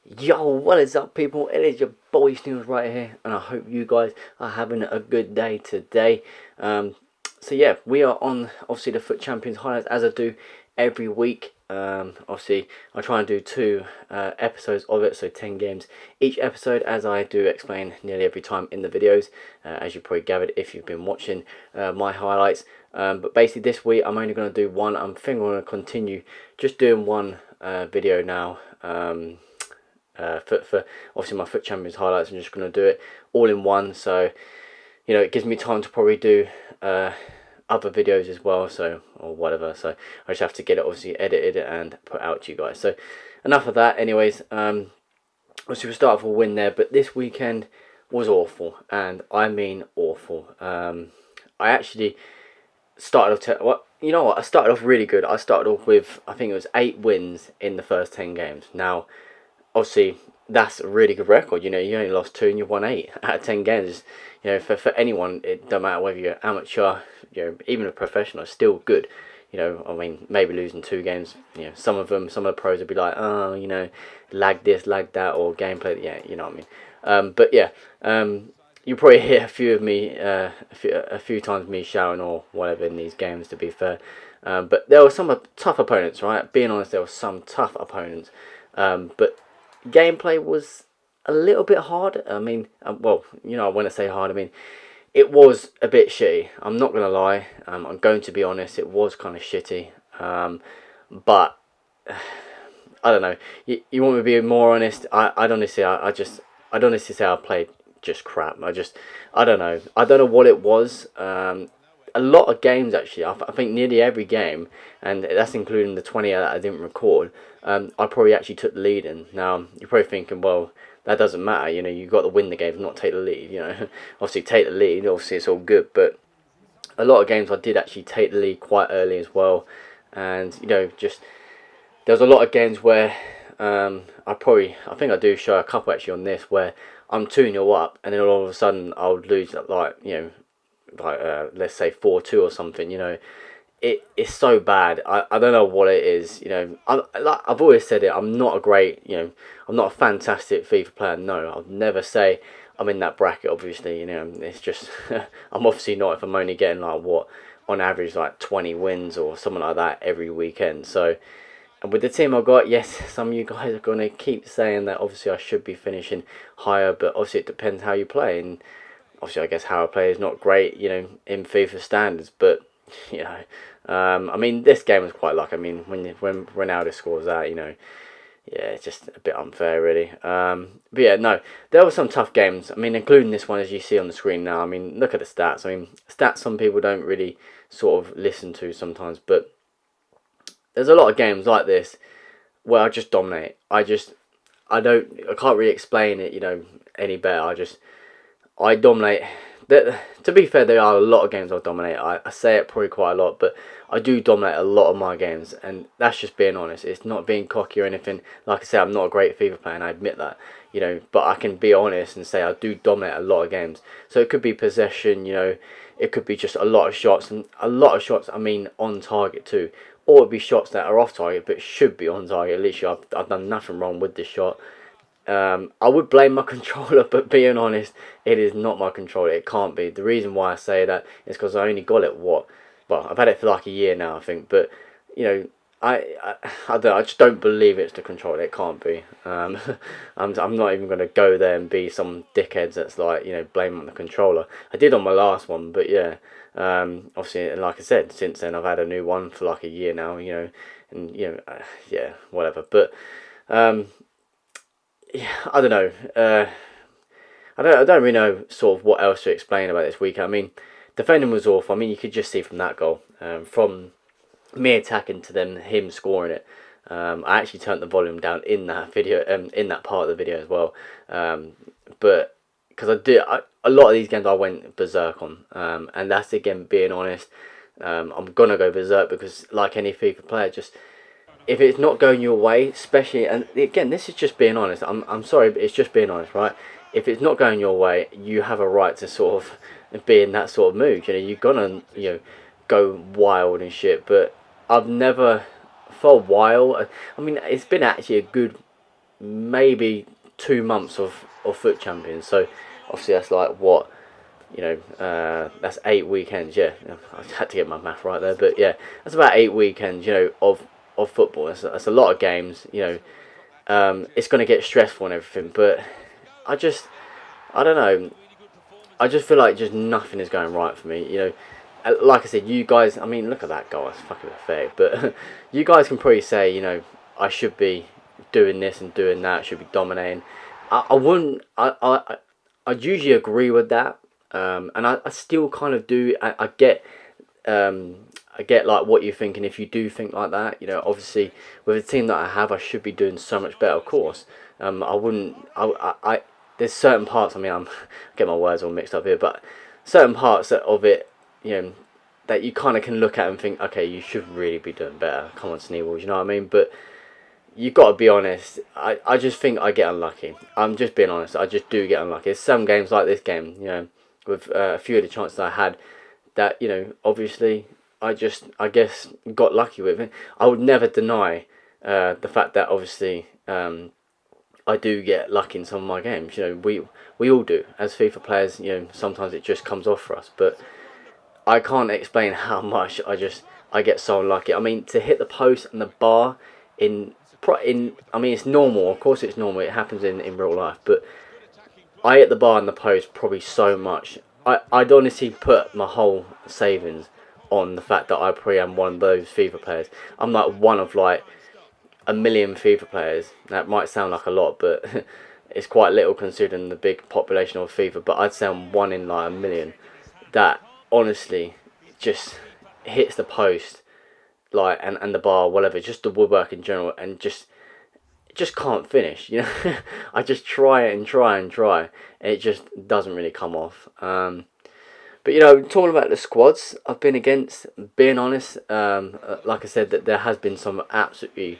Yo, what is up, people? It is your boy Sneebles right here, and I hope you guys are having a good day today. So yeah, we are on obviously the Foot Champions highlights as I do every week. Obviously, I try and do two episodes of it, so 10 games each episode, as I do explain nearly every time in the videos, as you probably gathered if you've been watching my highlights. But basically, this week I'm only going to do one. I'm thinking I'm going to continue just doing one video now. For obviously my Foot Champions highlights, I'm just going to do it all in one, so you know it gives me time to probably do other videos as well, so or whatever. So I just have to get it obviously edited and put out to you guys. So enough of that. Anyways, obviously we start off with a win there, but this weekend was awful, and I mean awful. I actually started off what you know what I started off really good. I started off with, I think it was 8 wins in the first 10 games. Now obviously that's a really good record. You know, you only lost 2 and you've won 8 out of 10 games. You know, for anyone, it don't matter whether you're amateur, you know, even a professional, it's still good. You know, I mean, maybe losing 2 games, you know, some of the pros will be like, oh, you know, lag this, lag that, or gameplay, yeah, you know what I mean. But yeah, you probably hear a few of me, a few times me shouting or whatever in these games, to be fair. But there were some tough opponents, right? Being honest, there were some tough opponents. But gameplay was a little bit hard. I mean, well, you know, when I say hard, I mean it was a bit shitty. I'm not gonna lie. I'm going to be honest. It was kind of shitty. But I don't know. You want me to be more honest? I'd honestly, I'd honestly say I played just crap. I don't know. I don't know what it was. A lot of games actually. I think nearly every game, and that's including the 20 that I didn't record. I probably actually took the lead in. Now you're probably thinking, well, that doesn't matter. You know, you got to win the game, not take the lead. You know, obviously take the lead. Obviously it's all good, but a lot of games I did actually take the lead quite early as well, and you know, just there was a lot of games where I think I do show a couple actually on this where I'm 2-0 up, and then all of a sudden I would lose, like, you know, like let's say 4-2 or something. You know, it's so bad. I don't know what it is. You know, I've always said it. I'm not a great, you know, I'm not a fantastic FIFA player. No, I'll never say I'm in that bracket. Obviously, you know, it's just I'm obviously not if I'm only getting like what on average like 20 wins or something like that every weekend. So. And with the team I got, yes, some of you guys are going to keep saying that obviously I should be finishing higher, but obviously it depends how you play. And obviously I guess how I play is not great, you know, in FIFA standards, but, you know, I mean, this game was quite lucky. I mean, when Ronaldo scores that, you know, yeah, it's just a bit unfair, really. But yeah, no, there were some tough games. I mean, including this one, as you see on the screen now. I mean, look at the stats. I mean, stats some people don't really sort of listen to sometimes, but there's a lot of games like this where I just dominate. I can't really explain it, you know, any better. I dominate. To be fair, there are a lot of games I dominate. I say it probably quite a lot, but I do dominate a lot of my games, and that's just being honest. It's not being cocky or anything. Like I said, I'm not a great FIFA player, and I admit that, you know, but I can be honest and say I do dominate a lot of games. So it could be possession, you know, it could be just a lot of shots, and a lot of shots, I mean, on target too. Or it'd be shots that are off target, but should be on target. Literally, I've done nothing wrong with this shot. I would blame my controller, but being honest, it is not my controller. It can't be. The reason why I say that is because I only got it, what? Well, I've had it for like a year now, I think. But, you know, I just don't believe it's the controller. It can't be. I'm not even going to go there and be some dickheads that's like, you know, blaming the controller. I did on my last one, but yeah. Obviously, like I said, since then I've had a new one for like a year now, you know, and, you know, yeah, whatever. But, yeah, I don't know. I don't really know sort of what else to explain about this week. I mean, defending was awful. I mean, you could just see from that goal, from me attacking to then him scoring it. I actually turned the volume down in that video, in that part of the video as well. But because a lot of these games I went berserk on, and that's again being honest. I'm gonna go berserk because, like any FIFA player, just if it's not going your way, especially, and again, this is just being honest. I'm sorry, but it's just being honest, right? If it's not going your way, you have a right to sort of be in that sort of mood. You know, you're gonna, you know, go wild and shit. But I've never, for a while. I mean, it's been actually a good maybe 2 months of FUT Champions. So obviously that's like what, that's 8 weekends. Yeah, I had to get my math right there, but yeah, that's about 8 weekends. Of football. That's a lot of games. It's going to get stressful and everything, but I don't know. I just feel like just nothing is going right for me. Like I said, you guys. I mean, look at that goal. It's fucking pathetic. But you guys can probably say, I should be doing this and doing that. Should be dominating. I wouldn't. I'd usually agree with that. And I still kind of do. I get. I get like what you're thinking. If you do think like that, obviously with the team that I have, I should be doing so much better. Of course. I wouldn't. There's certain parts. I mean, I get my words all mixed up here, but certain parts of it, that you kind of can look at and think, okay, you should really be doing better. Come on, Sneebles, you know what I mean? But you got to be honest. I just think I get unlucky. I'm just being honest. I just do get unlucky. There's some games like this game, with a few of the chances I had, that obviously I guess got lucky with it. I would never deny the fact that obviously. I do get lucky in some of my games. We all do as FIFA players. Sometimes it just comes off for us, but I can't explain how much I get so unlucky. I mean, to hit the post and the bar I mean, it's normal. Of course, it's normal. It happens in real life, but I hit the bar and the post probably so much. I'd honestly put my whole savings on the fact that I probably am one of those FIFA players. I'm like one of like a million FIFA players. That might sound like a lot, but it's quite little considering the big population of FIFA. But I'd say I'm one in like a million that honestly just hits the post, like and the bar, whatever, just the woodwork in general, and just can't finish. I just try and try and try, and it just doesn't really come off. But talking about the squads I've been against, being honest, like I said, that there has been some absolutely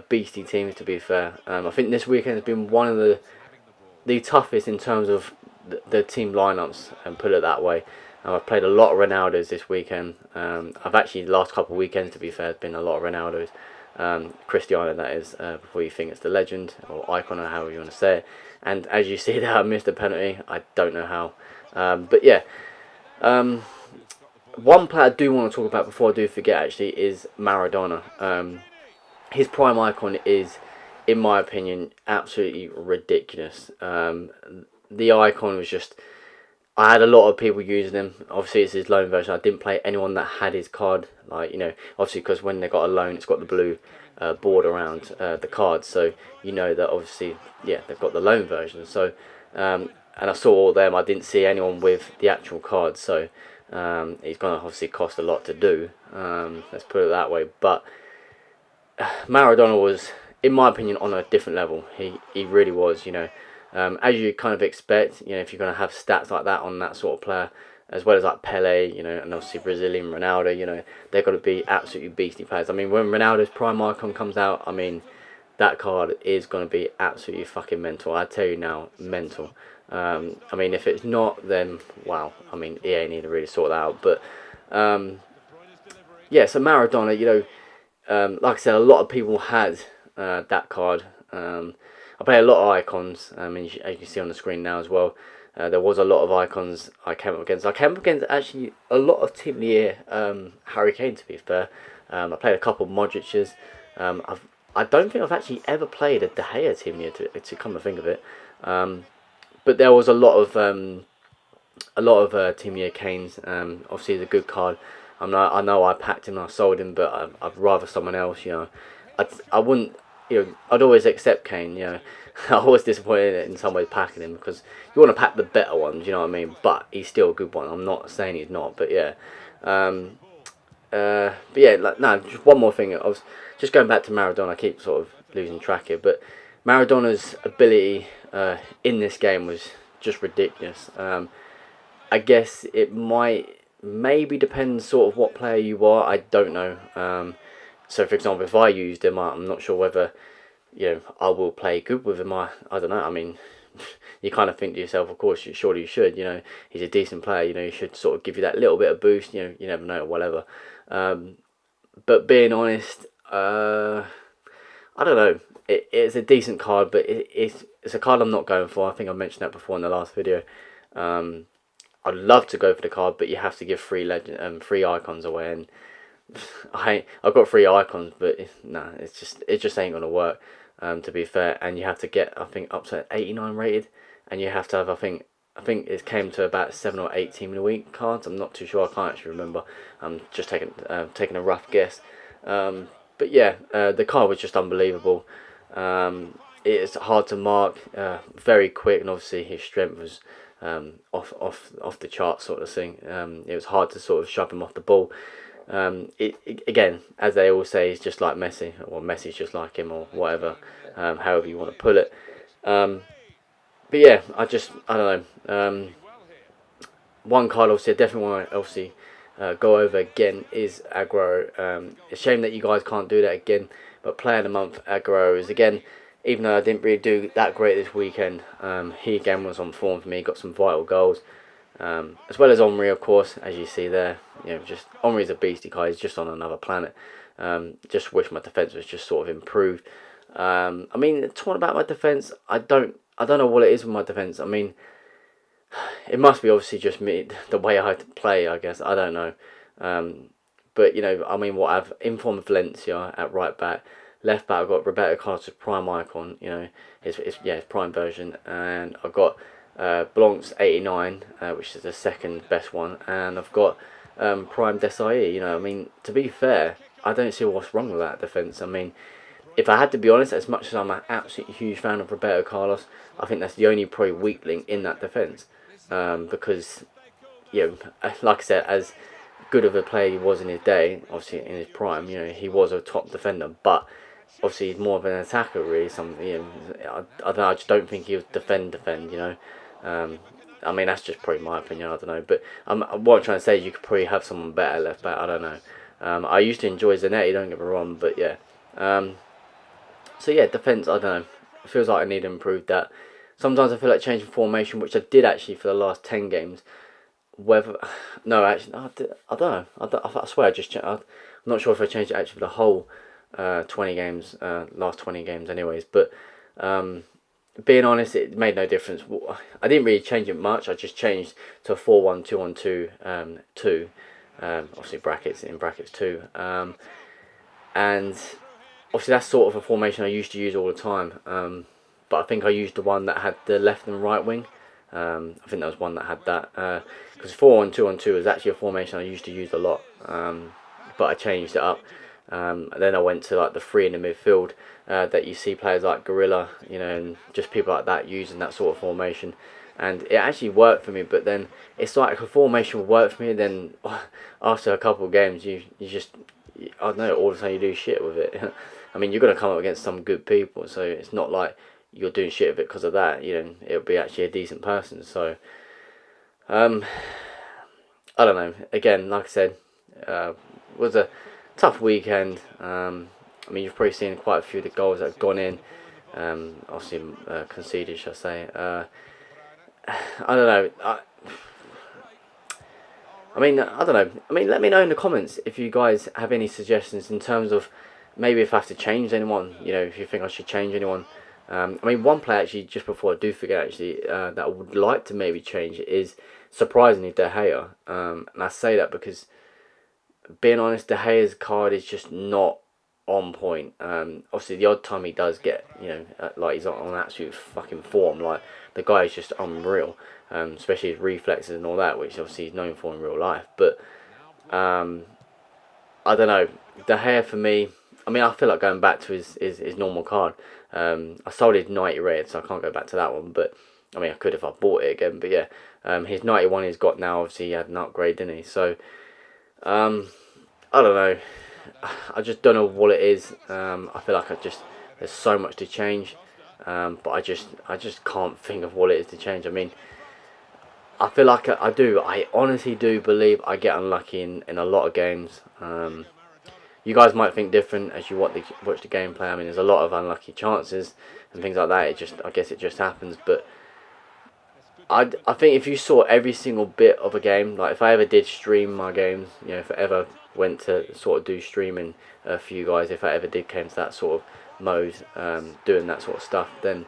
beastly teams, to be fair. I think this weekend has been one of the toughest in terms of the team lineups, and put it that way. I've played a lot of Ronaldos this weekend. I've actually, the last couple of weekends, to be fair, has been a lot of Ronaldos. Cristiano, that is, before you think it's the legend or icon or however you want to say it. And as you see there, I missed a penalty. I don't know how. But yeah, one player I do want to talk about before I do forget actually is Maradona. His prime icon is, in my opinion, absolutely ridiculous. The icon was just, I had a lot of people using him. Obviously, it's his loan version. I didn't play anyone that had his card. Like, obviously, because when they got a loan, it's got the blue board around the card. So, that obviously, yeah, they've got the loan version. So, and I saw all them. I didn't see anyone with the actual card. So, it's going to obviously cost a lot to do. Let's put it that way. But Maradona was, in my opinion, on a different level. He really was, as you kind of expect, if you're going to have stats like that on that sort of player, as well as like Pele, and obviously Brazilian Ronaldo, they're going to be absolutely beastly players. I mean, when Ronaldo's prime icon comes out, I mean, that card is going to be absolutely fucking mental. I tell you now, mental. I mean, if it's not, then wow. I mean, EA need to really sort that out. But yeah, so Maradona, like I said, a lot of people had that card. I play a lot of icons, as you can see on the screen now as well. There was a lot of icons I came up against. I came up against actually a lot of Team of the Year Harry Kane, to be fair. I played a couple of Modric's. I don't think I've actually ever played a De Gea Team of the Year, to come to think of it. But there was a lot of Team of the Year Kanes. Obviously, it's a good card. I know I packed him and I sold him, but I'd rather someone else. I wouldn't. I'd always accept Kane. I was disappointed in some ways packing him, because you want to pack the better ones. You know what I mean? But he's still a good one. I'm not saying he's not, but yeah. But yeah, just one more thing. I was just going back to Maradona. I keep sort of losing track here, but Maradona's ability in this game was just ridiculous. I guess it maybe depends sort of what player you are. I don't know. So for example, if I used him, I'm not sure whether I will play good with him. I don't know. I mean, you kind of think to yourself, of course, surely you should. He's a decent player. He should sort of give you that little bit of boost. You never know, whatever. But being honest, I don't know. it's a decent card, but it's a card I'm not going for. I think I mentioned that before in the last video. I'd love to go for the card, but you have to give free icons away, and I've got 3 icons, but nah, it just ain't gonna work. To be fair, and you have to get, I think, up to 89 rated, and you have to have, I think it came to about 7 or 8 team of the week cards. I'm not too sure. I can't actually remember. I'm just taking a rough guess. But yeah, the card was just unbelievable. It's hard to mark, very quick, and obviously his strength was off the chart sort of thing. It was hard to sort of shove him off the ball. Again, as they all say, he's just like Messi, or Messi's just like him, or whatever, however you want to put it. But yeah, I don't know. One card obviously I definitely want to go over again is Aggro. It's a shame that you guys can't do that again, but Player of the Month Aggro is, again, even though I didn't really do that great this weekend, he again was on form for me. Got some vital goals, as well as Omri, of course, as you see there. You know, just Omri's a beastie guy. He's just on another planet. Just wish my defense was just sort of improved. I mean, talking about my defense, I don't know what it is with my defense. I mean, it must be obviously just me, the way I play, I guess. I don't know. But, you know, I mean, what I've informed Valencia at right back. Left back, I've got Roberto Carlos' prime icon, you know, his prime version. And I've got Blanc's 89, which is the second best one. And I've got prime Desai, you know. I mean, to be fair, I don't see what's wrong with that defence. I mean, if I had to be honest, as much as I'm an absolutely huge fan of Roberto Carlos, I think that's the only probably weak link in that defence. Because, you know, like I said, as good of a player he was in his day, obviously in his prime, you know, he was a top defender, but obviously he's more of an attacker, really. You know, I don't know, I just don't think he was defend, you know. I mean, that's just probably my opinion, I don't know. But what I'm trying to say is you could probably have someone better left back, I don't know. I used to enjoy Zanetti, don't get me wrong, but yeah. So yeah, defence, I don't know. It feels like I need to improve that. Sometimes I feel like changing formation, which I did actually for the last 10 games. Whether, no, actually, I don't know. I swear I just changed. I'm not sure if I changed it actually for the whole 20 games, last 20 games anyways. But being honest, it made no difference. I didn't really change it much. I just changed to a 4-1-2-1-2, 2. Obviously in brackets 2. And obviously that's sort of a formation I used to use all the time. But I think I used the one that had the left and right wing. I think there was one that had that. Because 4-1-2-1-2 is actually a formation I used to use a lot. But I changed it up. And then I went to like the 3 in the midfield that you see players like Gorilla, you know, and just people like that using that sort of formation. And it actually worked for me, but then it's like a formation will work for me, and then after a couple of games you just, I don't know, all of a sudden you do shit with it. I mean, you're going to come up against some good people, so it's not like you're doing shit with it because of that, you know. It'll be actually a decent person. So I don't know, again, like I said, was a tough weekend. I mean, you've probably seen quite a few of the goals that have gone in, obviously conceded, shall I say. I don't know, I mean, I don't know. I mean, let me know in the comments if you guys have any suggestions in terms of maybe if I have to change anyone, you know, if you think I should change anyone. I mean, one player actually, just before I do forget actually, that I would like to maybe change is, surprisingly, De Gea. And I say that because, being honest, De Gea's card is just not on point. Obviously, the odd time he does get, you know, like he's on absolute fucking form. Like, the guy is just unreal. Especially his reflexes and all that, which obviously he's known for in real life. But I don't know, De Gea for me, I mean, I feel like going back to his normal card. I sold his 90 red, so I can't go back to that one, but I mean, I could if I bought it again. But yeah, his 91 he's got now, obviously he had an upgrade, didn't he? So I don't know, I just don't know what it is. I feel like there's so much to change, but I just can't think of what it is to change. I mean, I feel like I honestly do believe I get unlucky in a lot of games. You guys might think different as you watch the gameplay. I mean, there's a lot of unlucky chances and things like that. I guess it just happens. But I think if you saw every single bit of a game, like if I ever did stream my games, you know, if I ever went to sort of do streaming for you guys, if I ever did came to that sort of mode, doing that sort of stuff, then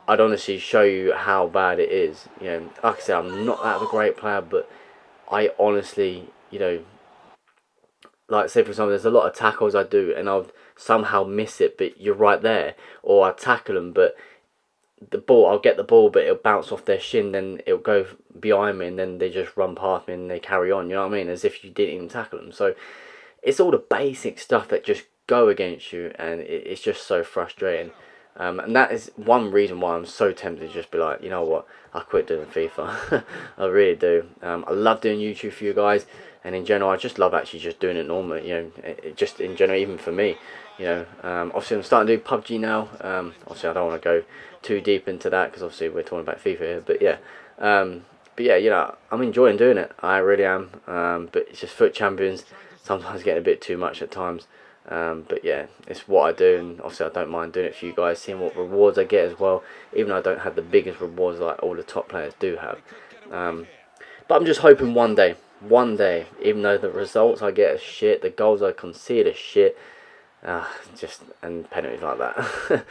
I'd honestly show you how bad it is. You know, like I said, I'm not that of a great player, but I honestly, you know, like say for example, there's a lot of tackles I do, and I'll somehow miss it, but you're right there, or I tackle them, but the ball, I'll get the ball, but it'll bounce off their shin, then it'll go behind me, and then they just run past me and they carry on. You know what I mean? As if you didn't even tackle them. So it's all the basic stuff that just go against you, and it's just so frustrating. And that is one reason why I'm so tempted to just be like, you know what, I quit doing FIFA. I really do. I love doing YouTube for you guys, and in general, I just love actually just doing it normally. You know, just in general, even for me. You know, obviously I'm starting to do PUBG now. Obviously I don't want to go too deep into that because obviously we're talking about FIFA here. But yeah, you know, I'm enjoying doing it. I really am. But it's just FUT Champions. Sometimes getting a bit too much at times. But yeah, it's what I do, and obviously I don't mind doing it for you guys, seeing what rewards I get as well, even though I don't have the biggest rewards like all the top players do have. But I'm just hoping one day, even though the results I get are shit, the goals I concede are shit, and penalties like that.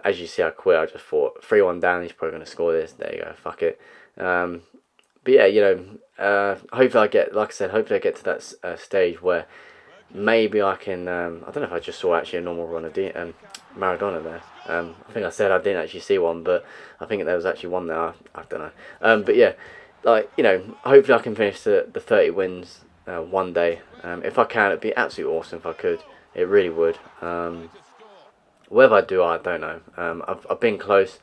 As you see, I quit. I just thought 3-1 down, he's probably going to score this, there you go, fuck it. But yeah, you know, hopefully I get, like I said, hopefully I get to that stage where maybe I can, I don't know if I just saw actually a normal Maradona there. I think I said I didn't actually see one, but I think there was actually one there, I don't know. But yeah, like, you know, hopefully I can finish the 30 wins one day. If I can, it'd be absolutely awesome if I could. It really would. Whether I do, I don't know. I've been close.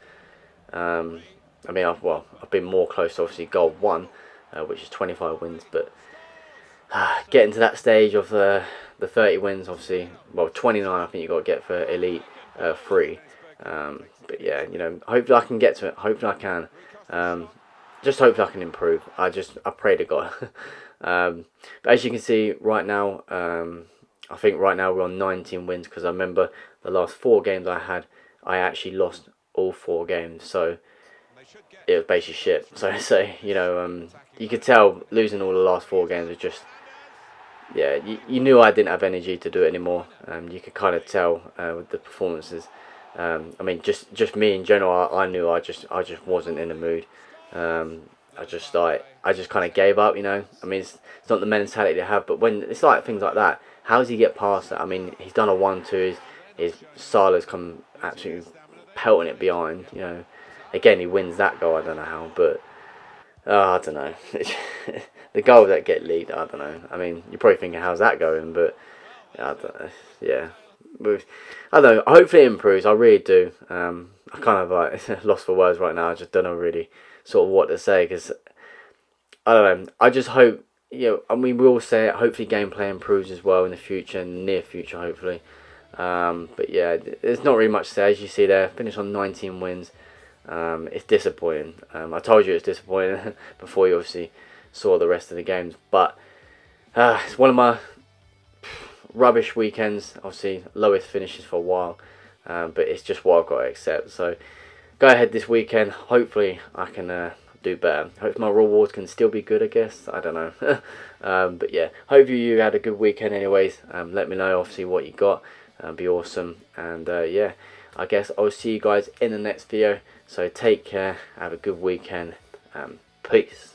I mean, I've been more close to obviously goal 1, which is 25 wins, but getting to that stage of the 30 wins, obviously, well, 29 I think you've got to get for Elite 3. But yeah, you know, hopefully I can get to it. Hopefully I can. Just hopefully I can improve. I pray to God. But as you can see right now, I think right now we're on 19 wins, because I remember the last 4 games I had, I actually lost all 4 games. So it was basically shit. So you know, you could tell losing all the last 4 games was just, yeah, you knew I didn't have energy to do it anymore. You could kind of tell with the performances. I mean, just me in general, I knew I just wasn't in the mood. I just kind of gave up, you know. I mean, it's not the mentality to have, but when it's like things like that, how does he get past that? I mean, he's done a 1-2, his Salah's come absolutely pelting it behind, you know. Again, he wins that goal, I don't know how, but I don't know. The goal that get leaked, I don't know. I mean, you're probably thinking, how's that going? But I don't know. Yeah, I don't know. Hopefully it improves. I really do. I kind of like lost for words right now. I just don't know really sort of what to say, because I don't know. I just hope, you know, I mean, we all say it. Hopefully gameplay improves as well in the future, in the near future, hopefully. But yeah, there's not really much to say. As you see there, finished on 19 wins. It's disappointing. I told you it's disappointing before you obviously saw the rest of the games, but it's one of my rubbish weekends. Obviously lowest finishes for a while, but it's just what I've got to accept. So go ahead this weekend, hopefully I can do better. Hope my rewards can still be good, I guess. I don't know. But yeah, hope you had a good weekend anyways. Let me know obviously what you got. Be awesome. And yeah, I guess I'll see you guys in the next video. So take care, have a good weekend, peace.